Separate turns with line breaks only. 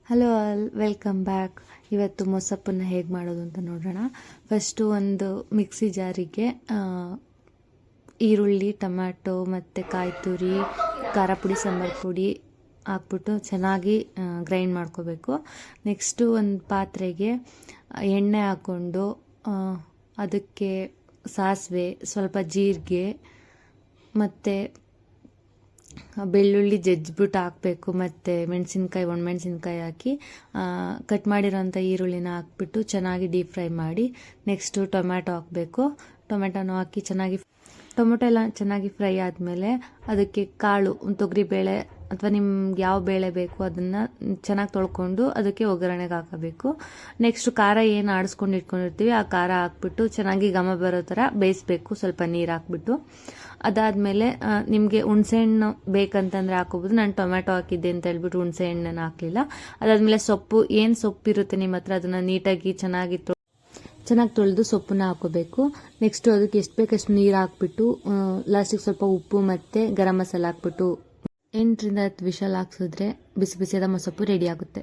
Hello all, welcome back. ಇವತ್ತು ಮೊಸಪ್ಪನ್ನು ಹೇಗೆ ಮಾಡೋದು ಅಂತ ನೋಡೋಣ. ಫಸ್ಟು ಒಂದು ಮಿಕ್ಸಿ ಜಾರಿಗೆ ಈರುಳ್ಳಿ, ಟೊಮ್ಯಾಟೊ ಮತ್ತು ಕಾಯಿ ತುರಿ, ಖಾರ ಪುಡಿ, ಸಾಂಬಾರು ಪುಡಿ ಹಾಕ್ಬಿಟ್ಟು ಚೆನ್ನಾಗಿ ಗ್ರೈಂಡ್ ಮಾಡ್ಕೋಬೇಕು. ನೆಕ್ಸ್ಟು ಒಂದು ಪಾತ್ರೆಗೆ ಎಣ್ಣೆ ಹಾಕ್ಕೊಂಡು ಅದಕ್ಕೆ ಸಾಸಿವೆ, ಸ್ವಲ್ಪ ಜೀರಿಗೆ ಮತ್ತು ಬೆಳ್ಳುಳ್ಳಿ ಜಜ್ಜಿಬಿಟ್ಟು ಹಾಕಬೇಕು. ಮತ್ತು ಮೆಣಸಿನ್ಕಾಯಿ, ಒಣಮೆಣಸಿನ್ಕಾಯಿ ಹಾಕಿ ಕಟ್ ಮಾಡಿರೋಂಥ ಈರುಳ್ಳಿನ ಹಾಕ್ಬಿಟ್ಟು ಚೆನ್ನಾಗಿ ಡೀಪ್ ಫ್ರೈ ಮಾಡಿ ನೆಕ್ಸ್ಟು ಟೊಮ್ಯಾಟೊ ಹಾಕಬೇಕು. ಟೊಮೆಟೊನೂ ಹಾಕಿ ಟೊಮೆಟೊ ಎಲ್ಲ ಚೆನ್ನಾಗಿ ಫ್ರೈ ಆದಮೇಲೆ ಅದಕ್ಕೆ ಕಾಳು, ತೊಗರಿಬೇಳೆ ಅಥವಾ ನಿಮ್ಗೆ ಯಾವ ಬೇಳೆ ಬೇಕು ಅದನ್ನು ಚೆನ್ನಾಗಿ ತೊಳ್ಕೊಂಡು ಅದಕ್ಕೆ ಒಗ್ಗರಣೆಗೆ ಹಾಕಬೇಕು. ನೆಕ್ಸ್ಟು ಖಾರ ಏನು ಆಡಿಸ್ಕೊಂಡು ಇಟ್ಕೊಂಡಿರ್ತೀವಿ ಆ ಖಾರ ಹಾಕ್ಬಿಟ್ಟು ಚೆನ್ನಾಗಿ ಘಮ ಬರೋ ಥರ ಬೇಯಿಸ್ಬೇಕು, ಸ್ವಲ್ಪ ನೀರು ಹಾಕ್ಬಿಟ್ಟು. ಅದಾದಮೇಲೆ ನಿಮಗೆ ಹುಣಸೆಹಣ್ಣು ಬೇಕಂತಂದರೆ ಹಾಕೋಬೋದು. ನಾನು ಟೊಮ್ಯಾಟೊ ಹಾಕಿದ್ದೆ ಅಂತ ಹೇಳ್ಬಿಟ್ಟು ಹುಣಸೆ ಹಣ್ಣನ್ನು ಹಾಕಲಿಲ್ಲ. ಅದಾದಮೇಲೆ ಸೊಪ್ಪು, ಏನು ಸೊಪ್ಪಿರುತ್ತೆ ನಿಮ್ಮ ಹತ್ರ ಅದನ್ನು ನೀಟಾಗಿ ಚೆನ್ನಾಗಿ ತೊಳೆದು ಸೊಪ್ಪನ್ನ ಹಾಕೋಬೇಕು. ನೆಕ್ಸ್ಟು ಅದಕ್ಕೆ ಎಷ್ಟು ಬೇಕಷ್ಟು ನೀರು ಹಾಕ್ಬಿಟ್ಟು ಲಾಸ್ಟಿಗೆ ಸ್ವಲ್ಪ ಉಪ್ಪು ಮತ್ತು ಗರಂ ಮಸಾಲ ಹಾಕ್ಬಿಟ್ಟು 8 ರಿಂದ 10 ವಿಷಲ್ ಹಾಕ್ಸಿದ್ರೆ ಬಿಸಿ ಬಿಸಿಯಾದ ಮೊಸಪ್ಪು ರೆಡಿ ಆಗುತ್ತೆ.